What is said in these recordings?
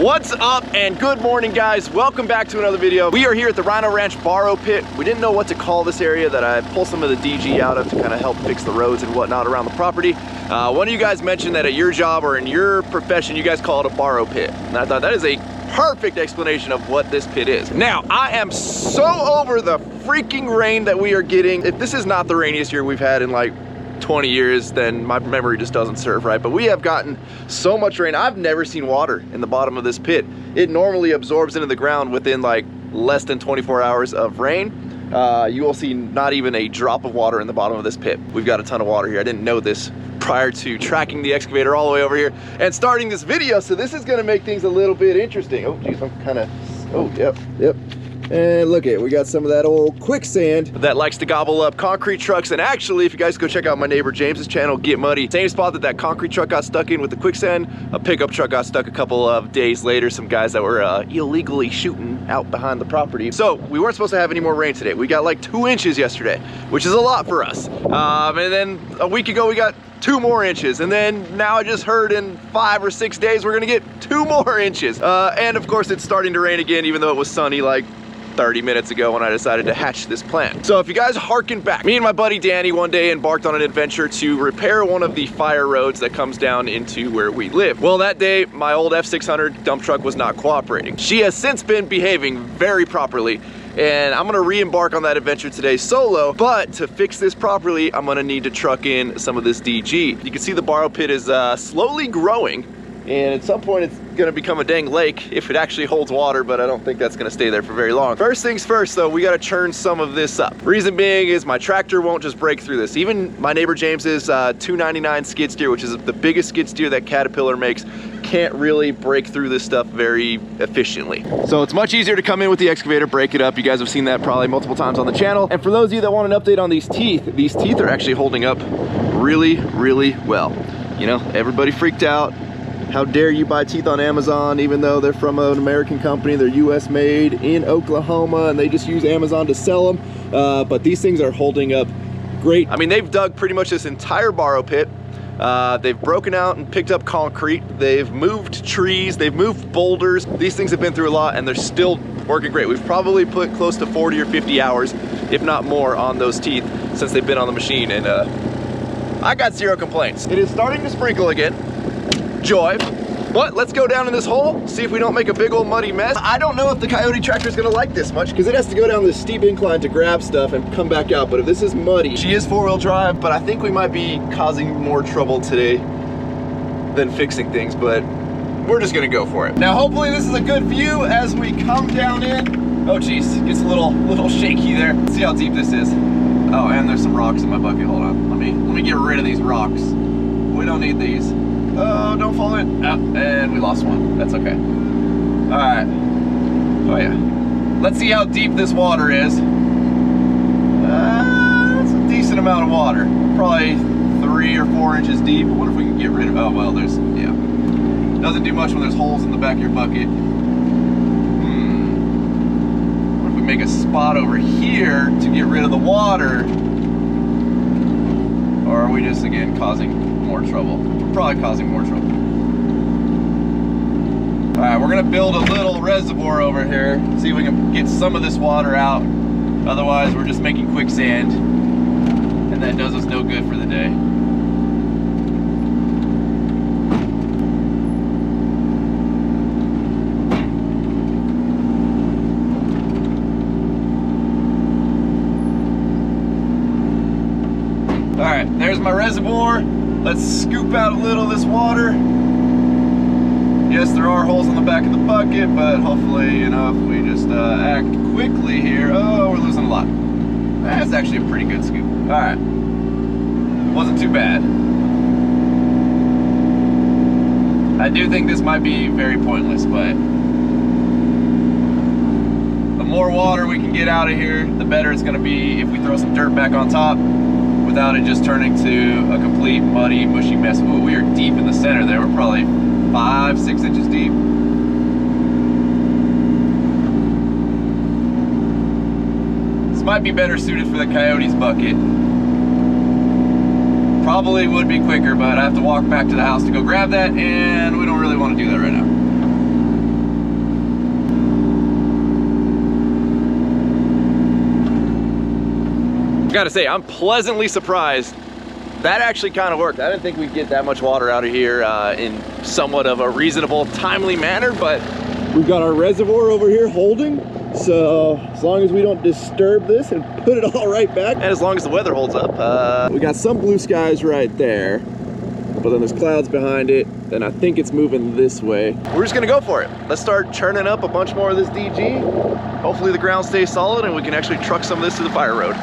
What's up and good morning, guys. Welcome back to another video. We are here at the Rhino Ranch borrow pit. We didn't know what to call this area that I pulled some of the DG out of to kind of help fix the roads and whatnot around the property. One of you guys mentioned that at your job or in your profession, you guys call it a borrow pit. And I thought that is a perfect explanation of what this pit is. Now, I am so over the freaking rain that we are getting. If this is not the rainiest year we've had in like 20 years, then my memory just doesn't serve right. But we have gotten so much rain. I've never seen water in the bottom of this pit. It normally absorbs into the ground within like less than 24 hours of rain. You will see not even a drop of water in the bottom of this pit. We've got a ton of water here. I didn't know this prior to tracking the excavator all the way over here and starting this video, so this is going to make things a little bit interesting. Oh geez, I'm kind of, oh yep. And look at it, we got some of that old quicksand that likes to gobble up concrete trucks. And actually, if you guys go check out my neighbor James's channel, Get Muddy, same spot that concrete truck got stuck in with the quicksand, a pickup truck got stuck a couple of days later. Some guys that were illegally shooting out behind the property. So we weren't supposed to have any more rain today. We got like 2 inches yesterday, which is a lot for us. And then a week ago we got 2 more inches, and then now I just heard in 5 or 6 days we're gonna get 2 more inches. And of course it's starting to rain again, even though it was sunny like 30 minutes ago when I decided to hatch this plan. So if you guys harken back, me and my buddy Danny one day embarked on an adventure to repair one of the fire roads that comes down into where we live. Well, that day my old F600 dump truck was not cooperating. She has since been behaving very properly, and I'm gonna re-embark on that adventure today solo. But to fix this properly, I'm gonna need to truck in some of this DG. You can see the borrow pit is slowly growing, and at some point it's gonna become a dang lake if it actually holds water, but I don't think that's gonna stay there for very long. First things first though, we gotta churn some of this up. Reason being is my tractor won't just break through this. Even my neighbor James's 299 skid steer, which is the biggest skid steer that Caterpillar makes, can't really break through this stuff very efficiently. So it's much easier to come in with the excavator, break it up. You guys have seen that probably multiple times on the channel. And for those of you that want an update on these teeth are actually holding up really, really well. You know, everybody freaked out. How dare you buy teeth on Amazon, even though they're from an American company, they're US made in Oklahoma, and they just use Amazon to sell them. But these things are holding up great. I mean, they've dug pretty much this entire borrow pit. They've broken out and picked up concrete. They've moved trees, they've moved boulders. These things have been through a lot and they're still working great. We've probably put close to 40 or 50 hours, if not more, on those teeth since they've been on the machine, and I got 0 complaints. It is starting to sprinkle again. Joy. But let's go down in this hole, see if we don't make a big old muddy mess. I don't know if the Coyote tractor is gonna like this much because it has to go down this steep incline to grab stuff and come back out. But if this is muddy, she is 4-wheel drive, but I think we might be causing more trouble today than fixing things, but we're just gonna go for it. Now, hopefully this is a good view as we come down in. Oh geez, gets a little shaky there. Let's see how deep this is. Oh, and there's some rocks in my bucket. Hold on, let me get rid of these rocks. We don't need these. Oh, don't fall in. Oh, and we lost one. That's okay. All right. Oh yeah. Let's see how deep this water is. It's a decent amount of water. Probably 3 or 4 inches deep. I wonder if we can get rid of, oh well, there's, yeah. Doesn't do much when there's holes in the back of your bucket. What if we make a spot over here to get rid of the water? Or are we just, again, causing more trouble? We're probably causing more trouble. All right, we're gonna build a little reservoir over here, see if we can get some of this water out. Otherwise, we're just making quicksand, and that does us no good for the day. All right, there's my reservoir. Let's scoop out a little of this water. Yes, there are holes in the back of the bucket, but hopefully, you know, if we just act quickly here, oh, we're losing a lot. That's actually a pretty good scoop. All right, wasn't too bad. I do think this might be very pointless, but the more water we can get out of here, the better it's gonna be if we throw some dirt back on top, without it just turning to a complete muddy, mushy mess. Ooh, we are deep in the center there. We're probably 5-6 inches deep. This might be better suited for the Coyote's bucket. Probably would be quicker, but I have to walk back to the house to go grab that, and we don't really want to do that right now. Gotta say, I'm pleasantly surprised. That actually kind of worked. I didn't think we'd get that much water out of here in somewhat of a reasonable, timely manner, but we've got our reservoir over here holding. So as long as we don't disturb this and put it all right back, and as long as the weather holds up, we got some blue skies right there, but then there's clouds behind it, and I think it's moving this way. We're just gonna go for it. Let's start churning up a bunch more of this DG. Hopefully the ground stays solid and we can actually truck some of this to the fire road.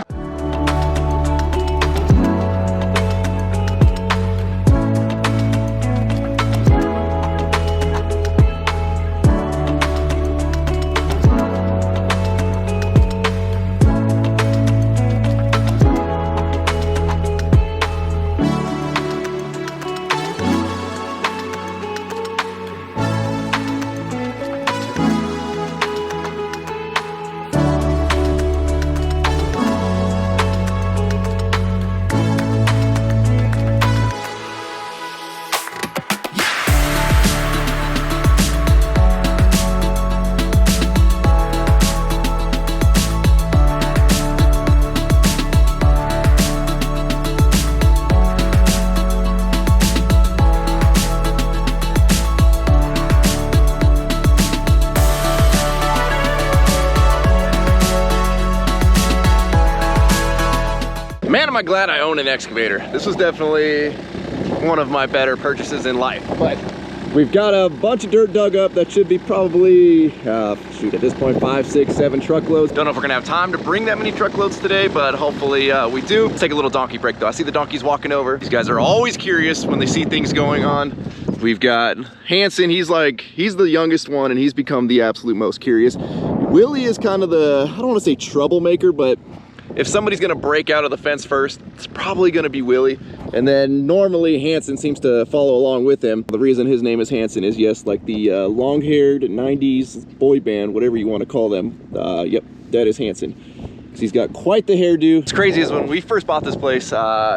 Man, am I glad I own an excavator. This was definitely one of my better purchases in life. But we've got a bunch of dirt dug up that should be probably, shoot, at this point, 5, 6, 7 truckloads. Don't know if we're gonna have time to bring that many truckloads today, but hopefully we do. Let's take a little donkey break though. I see the donkeys walking over. These guys are always curious when they see things going on. We've got Hanson, he's the youngest one and he's become the absolute most curious. Willie is kind of the, I don't wanna say troublemaker, but if somebody's gonna break out of the fence first, it's probably gonna be Willie. And then normally Hanson seems to follow along with him. The reason his name is Hanson is, yes, like the long-haired 90s boy band, whatever you wanna call them. Yep, that is Hanson. He's got quite the hairdo. What's crazy is when we first bought this place,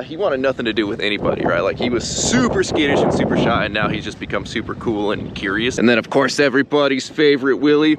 he wanted nothing to do with anybody, right? Like he was super skittish and super shy, and now he's just become super cool and curious. And then of course, everybody's favorite Willie.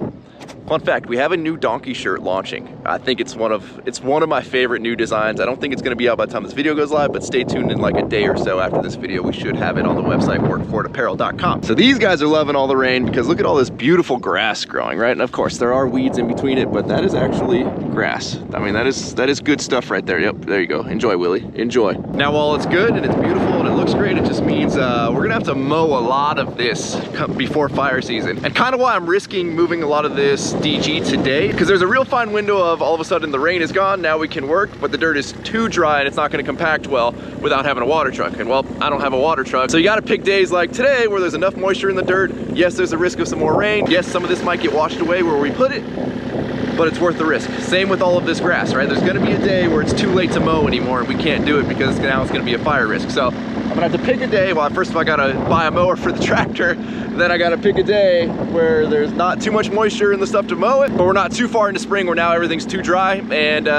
Fun fact, we have a new donkey shirt launching. I think it's one of my favorite new designs. I don't think it's gonna be out by the time this video goes live, but stay tuned in like a day or so after this video. We should have it on the website, workfortapparel.com. So these guys are loving all the rain because look at all this beautiful grass growing, right? And of course there are weeds in between it, but that is actually grass. I mean, that is good stuff right there. Yep, there you go. Enjoy, Willie, enjoy. Now, while it's good and it's beautiful and it looks great, it just means we're gonna have to mow a lot of this before fire season. And kind of why I'm risking moving a lot of this DG today, because there's a real fine window of all of a sudden the rain is gone, now we can work, but the dirt is too dry and it's not going to compact well without having a water truck. And well, I don't have a water truck, so you got to pick days like today where there's enough moisture in the dirt. Yes, there's a risk of some more rain. Yes, some of this might get washed away where we put it, but it's worth the risk. Same with all of this grass, right? There's going to be a day where it's too late to mow anymore and we can't do it because now it's going to be a fire risk. So I'm gonna have to pick a day. Well, first of all, I gotta buy a mower for the tractor. Then I gotta pick a day where there's not too much moisture in the stuff to mow it, but we're not too far into spring where now everything's too dry. And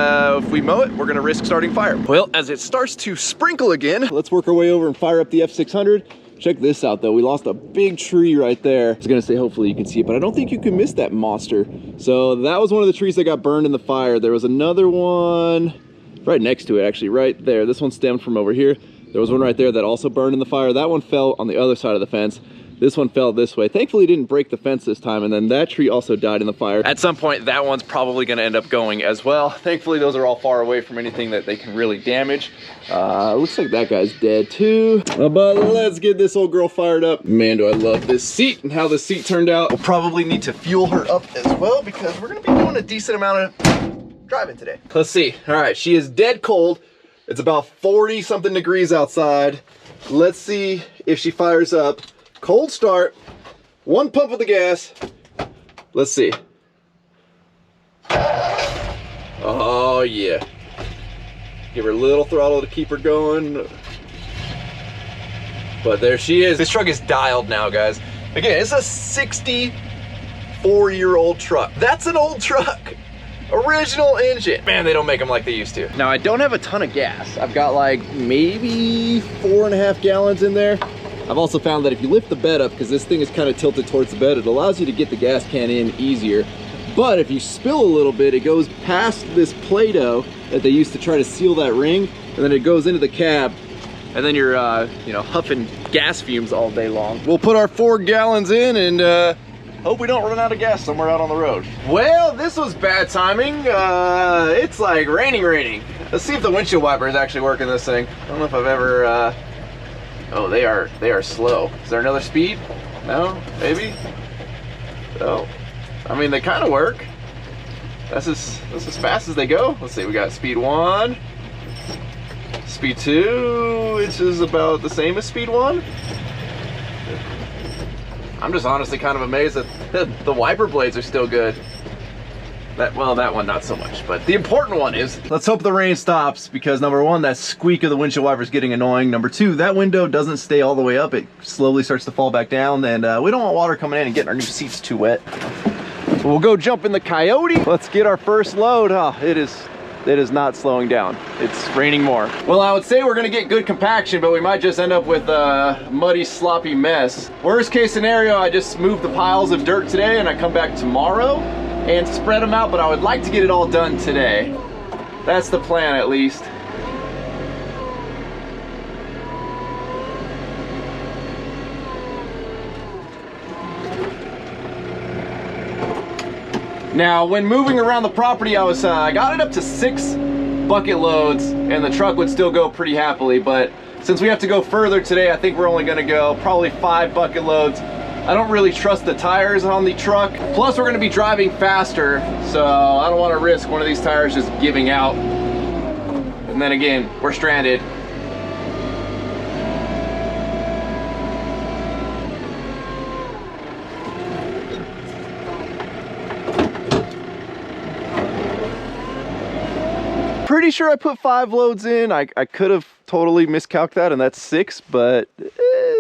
if we mow it, we're gonna risk starting fire. Well, as it starts to sprinkle again, let's work our way over and fire up the F600. Check this out though, we lost a big tree right there. I was gonna say hopefully you can see it, but I don't think you can miss that monster. So that was one of the trees that got burned in the fire. There was another one right next to it, actually, right there. This one stemmed from over here. There was one right there that also burned in the fire. That one fell on the other side of the fence. This one fell this way. Thankfully, it didn't break the fence this time, and then that tree also died in the fire. At some point, that one's probably gonna end up going as well. Thankfully, those are all far away from anything that they can really damage. Looks like that guy's dead too. But let's get this old girl fired up. Man, do I love this seat and how the seat turned out. We'll probably need to fuel her up as well because we're gonna be doing a decent amount of driving today. Let's see. All right, she is dead cold. It's about 40 something degrees outside. Let's see if she fires up. Cold start, one pump of the gas. Let's see. Oh yeah. Give her a little throttle to keep her going. But there she is. This truck is dialed now, guys. Again, it's a 64-year-old truck. That's an old truck. Original engine. Man, they don't make them like they used to. Now, I don't have a ton of gas. I've got like maybe 4.5 gallons in there. I've also found that if you lift the bed up, because this thing is kind of tilted towards the bed, it allows you to get the gas can in easier. But if you spill a little bit, it goes past this Play-Doh that they used to try to seal that ring, and then it goes into the cab, and then you're you know, huffing gas fumes all day long. We'll put our 4 gallons in and hope we don't run out of gas somewhere out on the road. Well, this was bad timing. It's like raining. Let's see if the windshield wiper is actually working this thing. I don't know if I've ever, oh, they are slow. Is there another speed? No, maybe? No. I mean, they kind of work. That's as fast as they go. Let's see, we got speed 1, speed 2, which is about the same as speed 1. I'm just honestly kind of amazed that the wiper blades are still good. Well, that one not so much, but the important one is, let's hope the rain stops, because number 1, that squeak of the windshield wiper is getting annoying. Number 2, that window doesn't stay all the way up. It slowly starts to fall back down, and we don't want water coming in and getting our new seats too wet. So we'll go jump in the Coyote. Let's get our first load. Oh, it is not slowing down. It's raining more. Well, I would say we're gonna get good compaction, but we might just end up with a muddy, sloppy mess. Worst case scenario, I just move the piles of dirt today and I come back tomorrow and spread them out, but I would like to get it all done today. That's the plan, at least. Now, when moving around the property, I got it up to 6 bucket loads, and the truck would still go pretty happily, but since we have to go further today, I think we're only gonna go probably 5 bucket loads. I don't really trust the tires on the truck. Plus, we're gonna be driving faster, so I don't wanna risk one of these tires just giving out. And then again, we're stranded. Pretty sure I put 5 loads in. I could have totally miscalculated that, and that's 6, but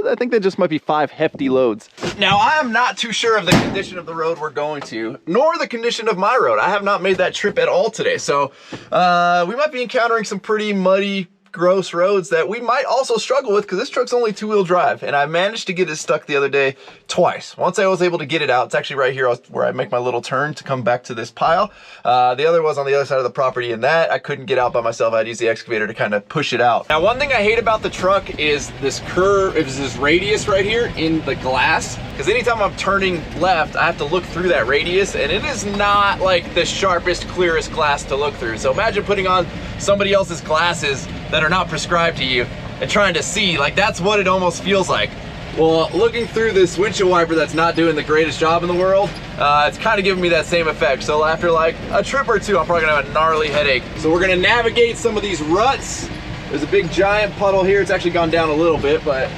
I think that just might be 5 hefty loads. Now, I am not too sure of the condition of the road we're going to, nor the condition of my road. I have not made that trip at all today, so we might be encountering some pretty muddy, gross roads that we might also struggle with, because this truck's only 2-wheel drive, and I managed to get it stuck the other day twice. Once I was able to get it out. It's actually right here where I make my little turn to come back to this pile. The other was on the other side of the property, and that I couldn't get out by myself. I'd use the excavator to kind of push it out. Now, one thing I hate about the truck is this curve, is this radius right here in the glass, because anytime I'm turning left, I have to look through that radius, and it is not like the sharpest, clearest glass to look through. So imagine putting on somebody else's glasses that are not prescribed to you and trying to see, like, that's what it almost feels like. Well, looking through this windshield wiper that's not doing the greatest job in the world, it's kind of giving me that same effect. So after like a trip or two, I'm probably gonna have a gnarly headache. So we're gonna navigate some of these ruts. There's a big giant puddle here. It's actually gone down a little bit, but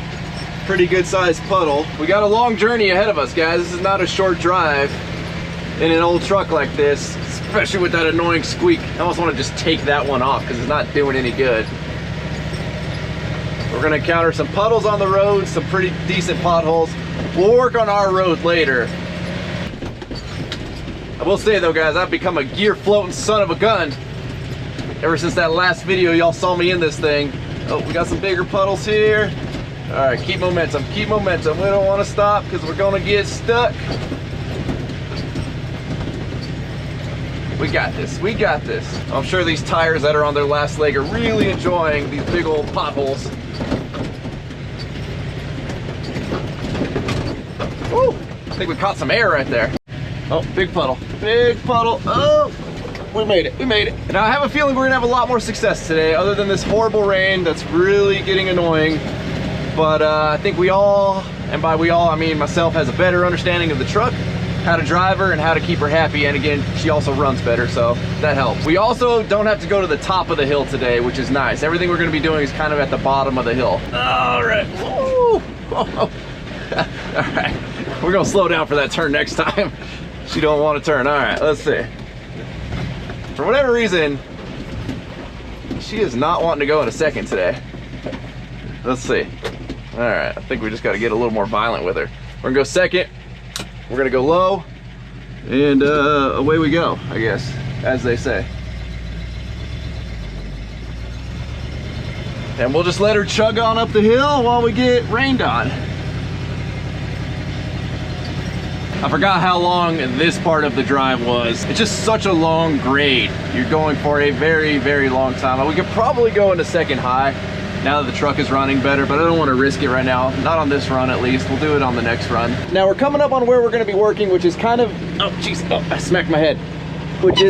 pretty good sized puddle. We got a long journey ahead of us, guys. This is not a short drive in an old truck like this, especially with that annoying squeak. I almost want to just take that one off because it's not doing any good. We're gonna encounter some puddles on the road, some pretty decent potholes. We'll work on our road later. I will say though, guys, I've become a gear floating son of a gun. Ever since that last video y'all saw me in this thing. Oh, we got some bigger puddles here. All right, keep momentum, keep momentum. We don't want to stop because we're gonna get stuck. We got this, we got this. I'm sure these tires that are on their last leg are really enjoying these big old potholes. Woo! I think we caught some air right there. Oh, big puddle, big puddle. Oh, we made it, we made it. Now I have a feeling we're gonna have a lot more success today, other than this horrible rain that's really getting annoying. But I think we all, and by we all I mean myself, has a better understanding of the truck, how to drive her, and how to keep her happy. And again, she also runs better, so that helps. We also don't have to go to the top of the hill today, which is nice. Everything we're gonna be doing is kind of at the bottom of the hill. All right, woo! All right, we're gonna slow down for that turn next time. She don't want to turn. All right, let's see. For whatever reason, she is not wanting to go in a second today. Let's see. All right, I think we just got to get a little more violent with her. We're gonna go second. We're gonna go low, and away we go, I guess, as they say. And we'll just let her chug on up the hill while we get rained on. I forgot how long this part of the drive was. It's just such a long grade. You're going for a very, very long time. We could probably go into second high now that the truck is running better, but I don't want to risk it right now. Not on this run, at least. We'll do it on the next run. Now we're coming up on where we're going to be working, which is kind of, oh jeez, oh, I smacked my head. Which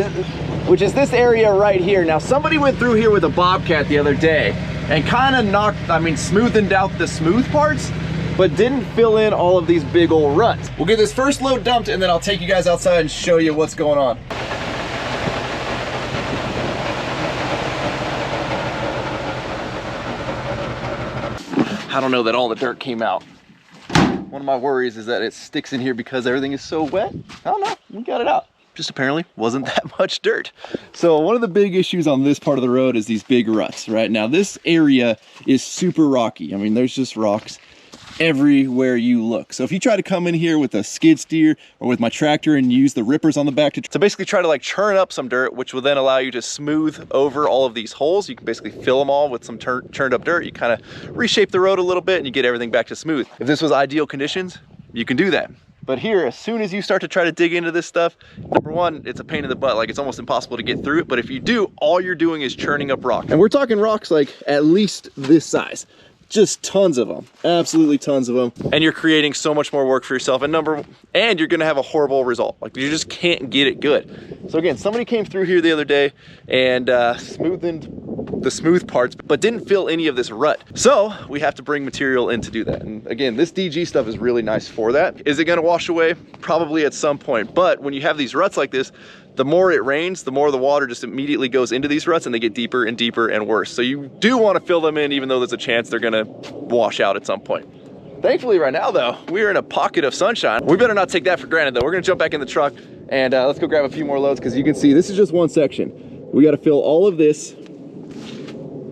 is this area right here. Now somebody went through here with a Bobcat the other day and kind of smoothened out the smooth parts, but didn't fill in all of these big old ruts. We'll get this first load dumped and then I'll take you guys outside and show you what's going on. I don't know that all the dirt came out. One of my worries is that it sticks in here because everything is so wet. I don't know, we got it out. Just apparently wasn't that much dirt. So one of the big issues on this part of the road is these big ruts, right? Now this area is super rocky. I mean, there's just rocks everywhere you look. So if you try to come in here with a skid steer or with my tractor and use the rippers on the back to basically try to like churn up some dirt, which will then allow you to smooth over all of these holes. You can basically fill them all with some churned up dirt. You kind of reshape the road a little bit and you get everything back to smooth. If this was ideal conditions, you can do that. But here, as soon as you start to try to dig into this stuff, number one, it's a pain in the butt. Like, it's almost impossible to get through it. But if you do, all you're doing is churning up rock. And we're talking rocks like at least this size. Just tons of them, absolutely tons of them. And you're creating so much more work for yourself. And you're gonna have a horrible result. Like, you just can't get it good. So again, somebody came through here the other day and smoothened the smooth parts, but didn't fill any of this rut. So we have to bring material in to do that. And again, this DG stuff is really nice for that. Is it gonna wash away? Probably at some point. But when you have these ruts like this, the more it rains, the more the water just immediately goes into these ruts and they get deeper and deeper and worse. So you do want to fill them in, even though there's a chance they're gonna wash out at some point. Thankfully right now though, we're in a pocket of sunshine. We better not take that for granted though. We're gonna jump back in the truck and let's go grab a few more loads, because you can see this is just one section. We got to fill all of this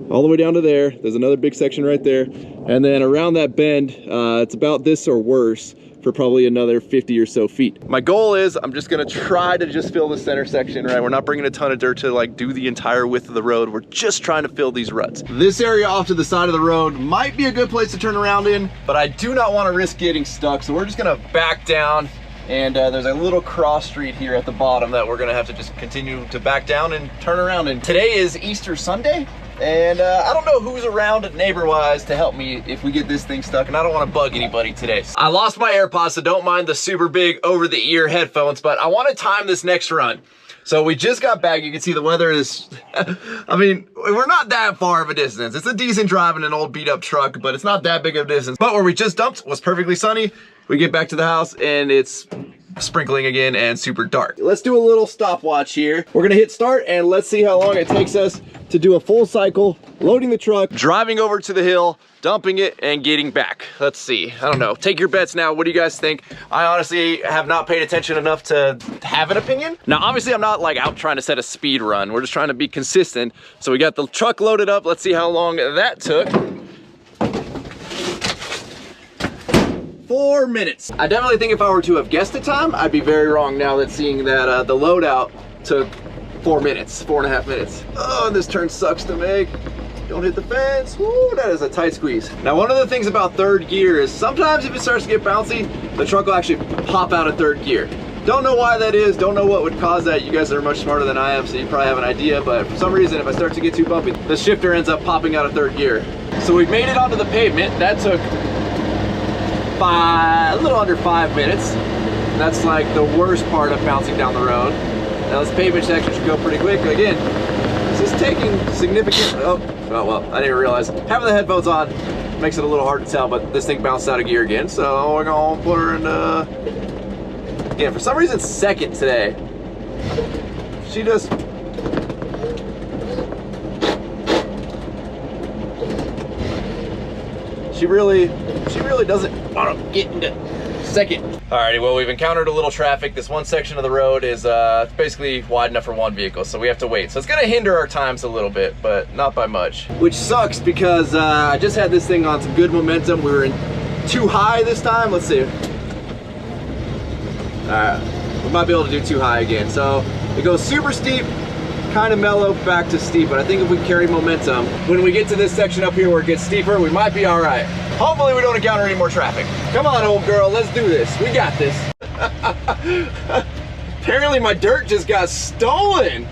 all the way down to there. There's another big section right there. And then around that bend, it's about this or worse for probably another 50 or so feet. My goal is I'm just gonna try to just fill the center section, right? We're not bringing a ton of dirt to like do the entire width of the road. We're just trying to fill these ruts. This area off to the side of the road might be a good place to turn around in, but I do not want to risk getting stuck. So we're just gonna back down, and there's a little cross street here at the bottom that we're gonna have to just continue to back down and turn around in. Today is Easter Sunday. And I don't know who's around neighbor-wise to help me if we get this thing stuck, and I don't want to bug anybody today. I lost my AirPods, so don't mind the super big over-the-ear headphones, but I want to time this next run. So we just got back. You can see the weather is, I mean, we're not that far of a distance. It's a decent drive in an old beat-up truck, but it's not that big of a distance. But where we just dumped was perfectly sunny. We get back to the house, and it's sprinkling again and super dark. Let's do a little stopwatch here. We're gonna hit start and let's see how long it takes us to do a full cycle, loading the truck, driving over to the hill, dumping it, and getting back. Let's see, I don't know, take your bets now. What do you guys think? I honestly have not paid attention enough to have an opinion. Now, obviously I'm not like out trying to set a speed run. We're just trying to be consistent. So we got the truck loaded up. Let's see how long that took. 4 minutes. I definitely think if I were to have guessed the time, I'd be very wrong now that seeing that the loadout took 4 minutes, 4.5 minutes. Oh, this turn sucks to make. Don't hit the fence. Woo, that is a tight squeeze. Now, one of the things about third gear is sometimes if it starts to get bouncy, the truck will actually pop out of third gear. Don't know why that is, don't know what would cause that. You guys are much smarter than I am, so you probably have an idea, but for some reason, if I start to get too bumpy, the shifter ends up popping out of third gear. So we've made it onto the pavement. That took a little under 5 minutes. That's like the worst part of bouncing down the road. Now this pavement section should go pretty quick. Again, this is taking significant, oh well, I didn't realize. Having the headphones on makes it a little hard to tell, but this thing bounced out of gear again. So we're gonna put her in, again, for some reason second today. She just, she really doesn't want to get into second. Alrighty, well, we've encountered a little traffic. This one section of the road is basically wide enough for one vehicle, so we have to wait. So it's gonna hinder our times a little bit, but not by much. Which sucks because I just had this thing on some good momentum. We were in too high this time. Let's see. We might be able to do too high again. So it goes super steep, kind of mellow, back to steep, but I think if we carry momentum, when we get to this section up here where it gets steeper, we might be all right. Hopefully we don't encounter any more traffic. Come on, old girl, let's do this. We got this. Apparently my dirt just got stolen.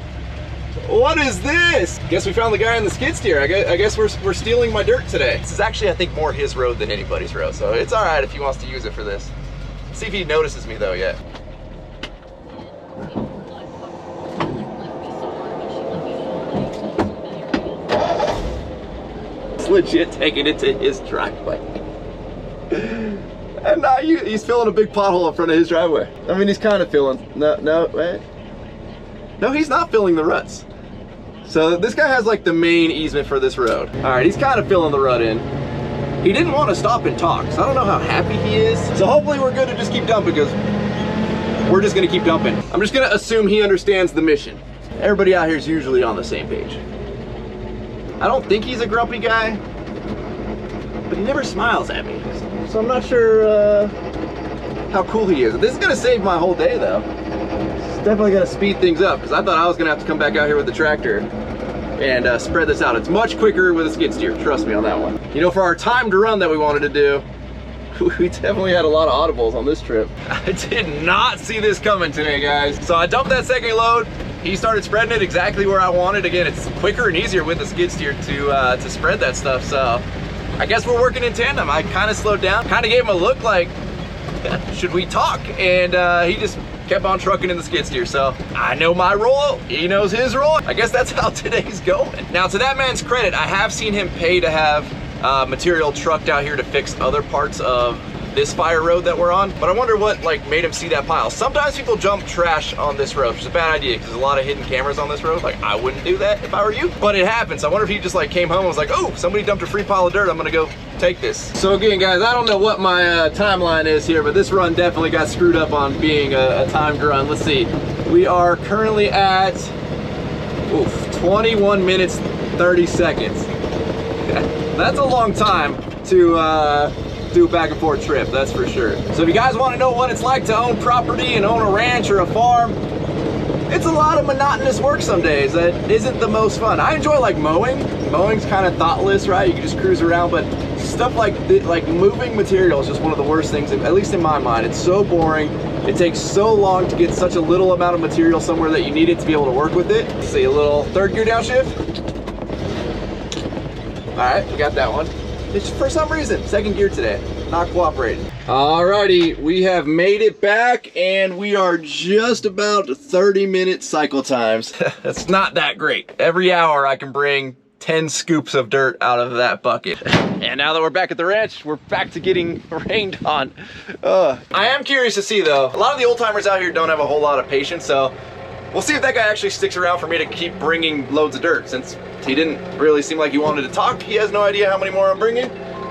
What is this? Guess we found the guy in the skid steer. I guess we're stealing my dirt today. This is actually, I think, more his road than anybody's road, so it's all right if he wants to use it for this. See if he notices me though yet. It's legit taking it to his driveway. And now he's filling a big pothole in front of his driveway. I mean, he's kind of filling. No, wait. No, he's not filling the ruts. So this guy has like the main easement for this road. All right, he's kind of filling the rut in. He didn't want to stop and talk, so I don't know how happy he is. So hopefully we're good to just keep dumping, because we're just gonna keep dumping. I'm just gonna assume he understands the mission. Everybody out here is usually on the same page. I don't think he's a grumpy guy, but he never smiles at me. So I'm not sure how cool he is. This is gonna save my whole day though. It's definitely gonna speed things up, because I thought I was gonna have to come back out here with the tractor and spread this out. It's much quicker with a skid steer, trust me on that one. You know, for our timed run that we wanted to do, we definitely had a lot of audibles on this trip. I did not see this coming today, guys. So I dumped that second load. He started spreading it exactly where I wanted. Again, it's quicker and easier with the skid steer to spread that stuff. So I guess we're working in tandem. I kind of slowed down, kind of gave him a look like, should we talk? And he just kept on trucking in the skid steer. So I know my role, he knows his role. I guess that's how today's going. Now, to that man's credit, I have seen him pay to have material trucked out here to fix other parts of this fire road that we're on, but I wonder what like made him see that pile. Sometimes people dump trash on this road, which is a bad idea because there's a lot of hidden cameras on this road. Like, I wouldn't do that if I were you, but it happens. I wonder if he just like came home and was like, oh, somebody dumped a free pile of dirt, I'm gonna go take this. So again, guys, I don't know what my timeline is here, but this run definitely got screwed up on being a timed run. Let's see, we are currently at 21 minutes 30 seconds. That's a long time to do a back and forth trip, that's for sure. So if you guys want to know what it's like to own property and own a ranch or a farm, it's a lot of monotonous work some days that isn't the most fun. I enjoy like mowing. Mowing's kind of thoughtless, right? You can just cruise around, but stuff like moving material is just one of the worst things, at least in my mind. It's so boring. It takes so long to get such a little amount of material somewhere that you need it to be able to work with it. Let's see, a little third gear downshift. All right, we got that one. It's for some reason, second gear today, not cooperating. Alrighty, we have made it back and we are just about 30-minute cycle times. That's not that great. Every hour I can bring 10 scoops of dirt out of that bucket. And now that we're back at the ranch, we're back to getting rained on. I am curious to see though, a lot of the old timers out here don't have a whole lot of patience, so we'll see if that guy actually sticks around for me to keep bringing loads of dirt. Since he didn't really seem like he wanted to talk, he has no idea how many more I'm bringing.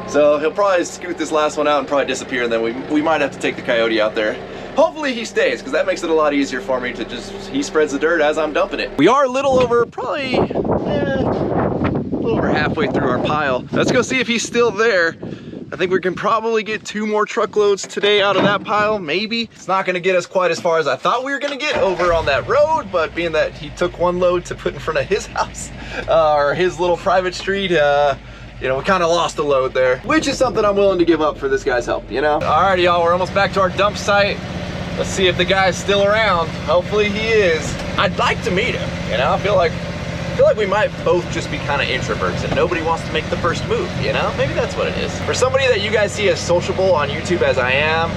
So he'll probably scoot this last one out and probably disappear, and then we might have to take the coyote out there. Hopefully he stays, because that makes it a lot easier for me to just, he spreads the dirt as I'm dumping it. We are a little over, probably, a little over halfway through our pile. Let's go see if he's still there. I think we can probably get 2 more truckloads today out of that pile, maybe. It's not gonna get us quite as far as I thought we were gonna get over on that road, but being that he took 1 load to put in front of his house, or his little private street, you know, we kind of lost a load there, which is something I'm willing to give up for this guy's help, you know? All right, y'all, we're almost back to our dump site. Let's see if the guy's still around. Hopefully he is. I'd like to meet him, you know? I feel like we might both just be kind of introverts and nobody wants to make the first move, you know? Maybe that's what it is. For somebody that you guys see as sociable on YouTube as I am,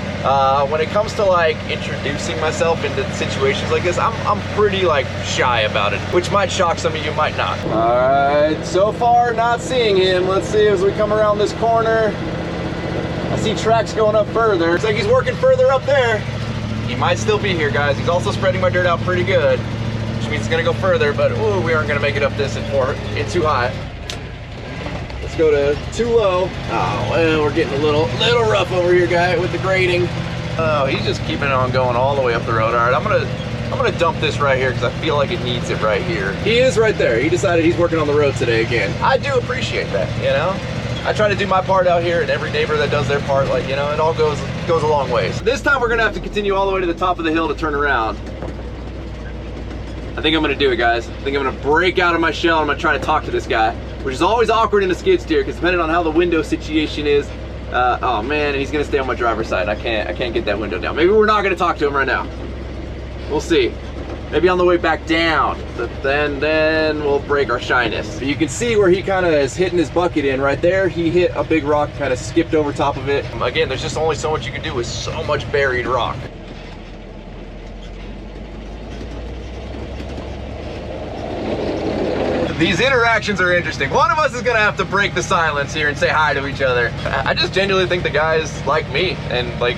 when it comes to like introducing myself into situations like this, I'm pretty like shy about it, which might shock some of you, might not. All right, so far not seeing him. Let's see as we come around this corner. I see tracks going up further. Looks like he's working further up there. He might still be here, guys. He's also spreading my dirt out pretty good, which means it's gonna go further, but ooh, we aren't gonna make it up this in too high. Let's go to too low. Oh, well, we're getting a little rough over here, guy, with the grading. Oh, he's just keeping on going all the way up the road. All right, I'm gonna dump this right here because I feel like it needs it right here. He is right there. He decided he's working on the road today again. I do appreciate that, you know? I try to do my part out here, and every neighbor that does their part, like, you know, it all goes a long ways. This time we're gonna have to continue all the way to the top of the hill to turn around. I think I'm gonna do it, guys. I think I'm gonna break out of my shell and I'm gonna try to talk to this guy, which is always awkward in a skid steer because depending on how the window situation is, Oh man, and he's gonna stay on my driver's side. I can't get that window down. Maybe we're not gonna talk to him right now. We'll see. Maybe on the way back down, but then we'll break our shyness. But you can see where he kind of is hitting his bucket in right there. He hit a big rock, kind of skipped over top of it. Again, there's just only so much you can do with so much buried rock. These interactions are interesting. One of us is gonna have to break the silence here and say hi to each other. I just genuinely think the guy's like me, and like,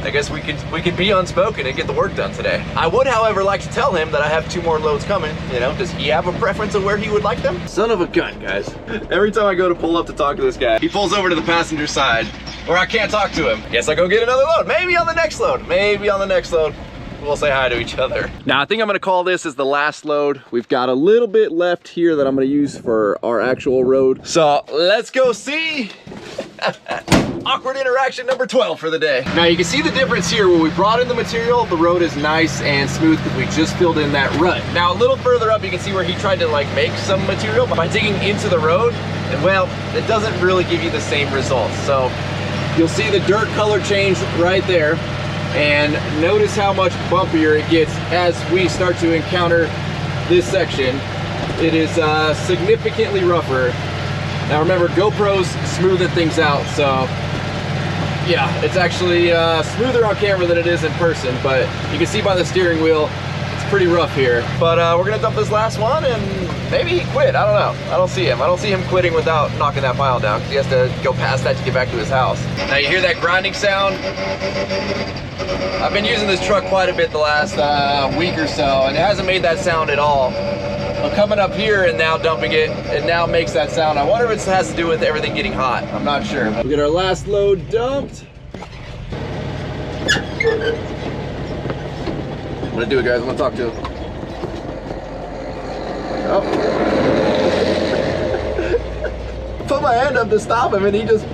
I guess we could be unspoken and get the work done today. I would, however, like to tell him that I have 2 more loads coming. You know, does he have a preference of where he would like them? Son of a gun, guys. Every time I go to pull up to talk to this guy, he pulls over to the passenger side where I can't talk to him. Guess I go get another load. Maybe on the next load. Maybe on the next load. We'll say hi to each other. Now, I think I'm gonna call this as the last load. We've got a little bit left here that I'm gonna use for our actual road. So let's go see. Awkward interaction number 12 for the day. Now you can see the difference here. When we brought in the material, the road is nice and smooth because we just filled in that rut. Now a little further up, you can see where he tried to like make some material by digging into the road. And well, it doesn't really give you the same results. So you'll see the dirt color change right there. And notice how much bumpier it gets as we start to encounter this section. It is significantly rougher. Now remember, GoPro's smoothing things out, so yeah, it's actually smoother on camera than it is in person, but you can see by the steering wheel, it's pretty rough here. But we're gonna dump this last one and maybe he quit, I don't know. I don't see him quitting without knocking that pile down because he has to go past that to get back to his house. Now you hear that grinding sound? I've been using this truck quite a bit the last week or so, and it hasn't made that sound at all. I'm coming up here and now dumping it, it now makes that sound. I wonder if it has to do with everything getting hot. I'm not sure. We get our last load dumped. I'm gonna do it, guys. I'm gonna talk to him. Oh. Put my hand up to stop him and he just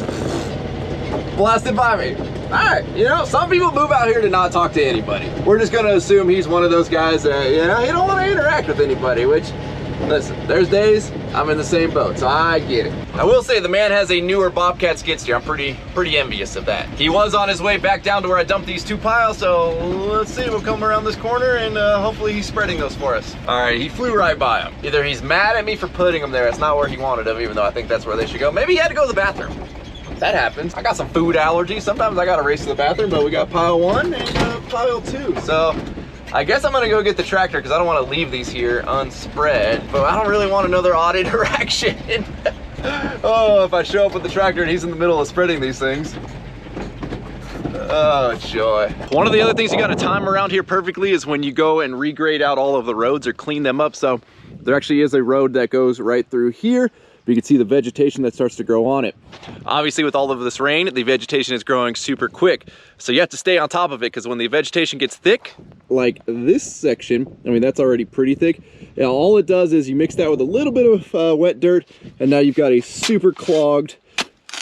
blasted by me. All right, you know, some people move out here to not talk to anybody. We're just gonna assume he's one of those guys that, you know, he don't wanna interact with anybody, which, listen, there's days I'm in the same boat, so I get it. I will say the man has a newer Bobcat skid steer. I'm pretty envious of that. He was on his way back down to where I dumped these 2 piles, so let's see, we'll come around this corner and hopefully he's spreading those for us. All right, he flew right by him. Either he's mad at me for putting them there, it's not where he wanted them, even though I think that's where they should go. Maybe he had to go to the bathroom. That happens. I got some food allergies. Sometimes I gotta race to the bathroom, but we got pile 1 and pile 2. So I guess I'm gonna go get the tractor because I don't want to leave these here unspread, but I don't really want another odd interaction. Oh, if I show up with the tractor and he's in the middle of spreading these things. Oh, joy. One of the other things you gotta time around here perfectly is when you go and regrade out all of the roads or clean them up. So there actually is a road that goes right through here. But you can see the vegetation that starts to grow on it. Obviously with all of this rain, the vegetation is growing super quick. So you have to stay on top of it because when the vegetation gets thick, like this section, I mean, that's already pretty thick. Yeah, all it does is you mix that with a little bit of wet dirt and now you've got a super clogged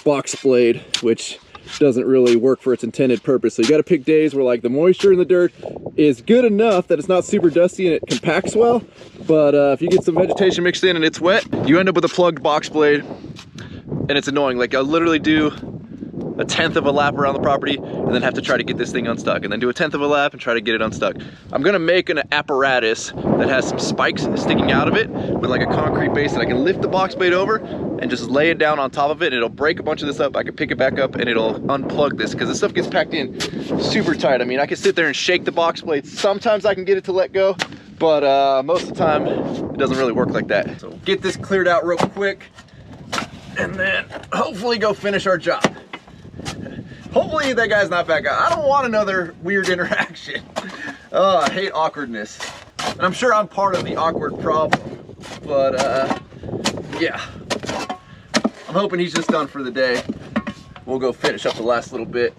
box blade, which doesn't really work for its intended purpose. So you got to pick days where like the moisture in the dirt is good enough that it's not super dusty and it compacts well. But if you get some vegetation mixed in and it's wet, you end up with a plugged box blade and it's annoying. Like I'll literally do 1/10 of a lap around the property and then have to try to get this thing unstuck and then do 1/10 of a lap and try to get it unstuck. I'm gonna make an apparatus that has some spikes sticking out of it with like a concrete base that I can lift the box blade over and just lay it down on top of it and it'll break a bunch of this up. I can pick it back up and it'll unplug this because this stuff gets packed in super tight. I mean, I can sit there and shake the box blade. Sometimes I can get it to let go, but most of the time it doesn't really work like that. So get this cleared out real quick and then hopefully go finish our job. Hopefully that guy's not back out. I don't want another weird interaction. Oh, I hate awkwardness. And I'm sure I'm part of the awkward problem, but yeah. I'm hoping he's just done for the day. We'll go finish up the last little bit.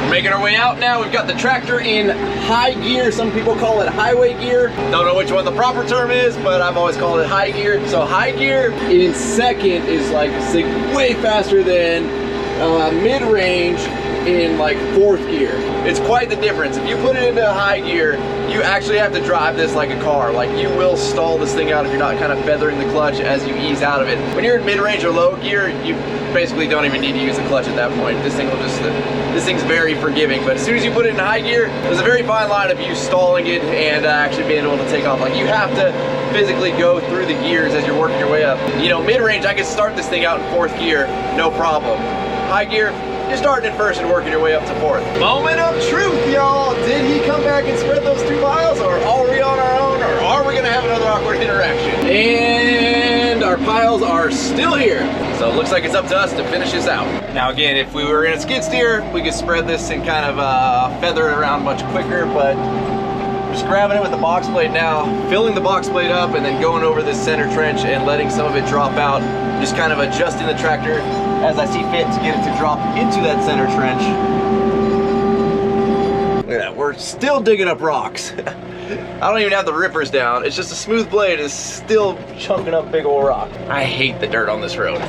Making our way out now. We've got the tractor in high gear. Some people call it highway gear. Don't know which one the proper term is, but I've always called it high gear. So high gear in second is like way faster than mid-range, in like 4th gear. It's quite the difference. If you put it into high gear, you actually have to drive this like a car. Like you will stall this thing out if you're not kind of feathering the clutch as you ease out of it. When you're in mid-range or low gear, you basically don't even need to use the clutch at that point. This thing will just, this thing's very forgiving. But as soon as you put it in high gear, there's a very fine line of you stalling it and actually being able to take off. Like you have to physically go through the gears as you're working your way up. You know, mid-range, I can start this thing out in 4th gear, no problem. High gear, you're starting in 1st and working your way up to 4th. Moment of truth, y'all. Did he come back and spread those 2 piles, or are we on our own, or are we gonna have another awkward interaction? And our piles are still here. So it looks like it's up to us to finish this out. Now again, if we were in a skid steer, we could spread this and kind of feather it around much quicker, but just grabbing it with the box blade now, filling the box blade up and then going over this center trench and letting some of it drop out, just kind of adjusting the tractor as I see fit to get it to drop into that center trench. Look at that, we're still digging up rocks. I don't even have the rippers down. It's just a smooth blade is still chunking up big old rock. I hate the dirt on this road.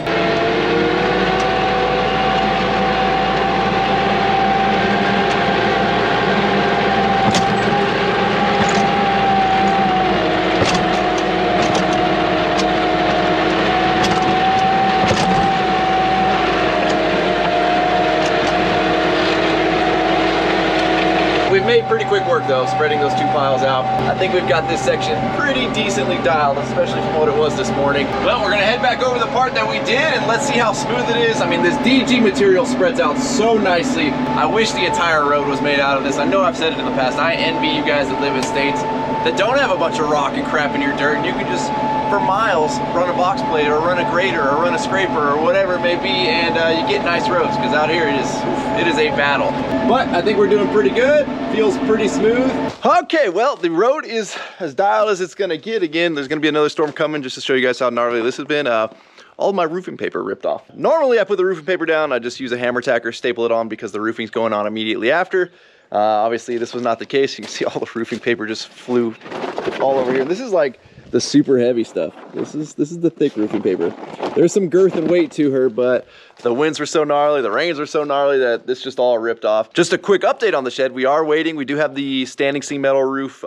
We've made pretty quick work though, spreading those 2 piles out. I think we've got this section pretty decently dialed, especially from what it was this morning. Well, we're gonna head back over the part that we did and let's see how smooth it is. I mean, this DG material spreads out so nicely. I wish the entire road was made out of this. I know I've said it in the past. I envy you guys that live in states that don't have a bunch of rock and crap in your dirt, and you can just, for miles, run a box blade or run a grader or run a scraper or whatever it may be, and you get nice roads, because out here it is a battle. But I think we're doing pretty good. Feels pretty smooth. Okay, well, the road is as dialed as it's gonna get. Again, there's gonna be another storm coming, just to show you guys how gnarly this has been. All of my roofing paper ripped off. Normally I put the roofing paper down, I just use a hammer tacker, staple it on because the roofing's going on immediately after. Obviously this was not the case. You can see all the roofing paper just flew all over here. This is like the super heavy stuff. This is the thick roofing paper. There's some girth and weight to her, but the winds were so gnarly, the rains were so gnarly that this just all ripped off. Just a quick update on the shed. We are waiting. We do have the standing seam metal roof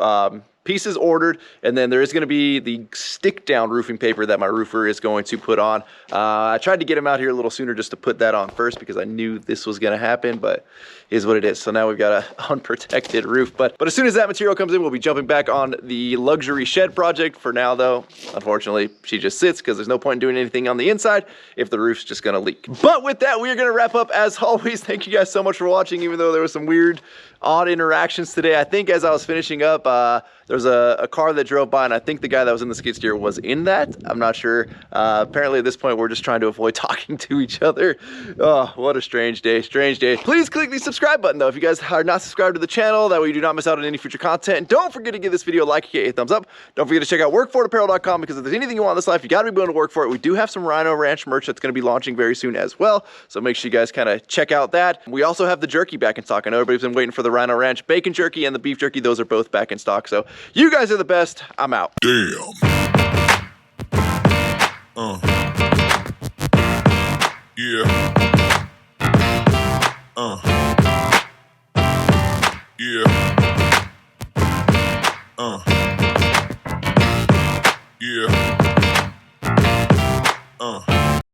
pieces ordered, and then there is going to be the stick down roofing paper that my roofer is going to put on. I tried to get him out here a little sooner just to put that on first because I knew this was going to happen, but it is what it is. So now we've got an unprotected roof, but as soon as that material comes in, we'll be jumping back on the luxury shed project. For now though, unfortunately she just sits because there's no point in doing anything on the inside if the roof's just going to leak. But with that, we are going to wrap up. As always, thank you guys so much for watching, even though there was some weird odd interactions today. I think as I was finishing up, there was a car that drove by, and I think the guy that was in the skid steer was in that. I'm not sure. Apparently at this point, we're just trying to avoid talking to each other. Oh, what a strange day, strange day. Please click the subscribe button though if you guys are not subscribed to the channel. That way you do not miss out on any future content. And don't forget to give this video a like, a thumbs up. Don't forget to check out workforapparel.com, because if there's anything you want in this life, you gotta be willing to work for it. We do have some Rhino Ranch merch that's gonna be launching very soon as well. So make sure you guys kind of check out that. We also have the jerky back in stock. I know everybody's been waiting for the Rhino Ranch bacon jerky and the beef jerky. Those are both back in stock. So you guys are the best. I'm out. Damn. Yeah.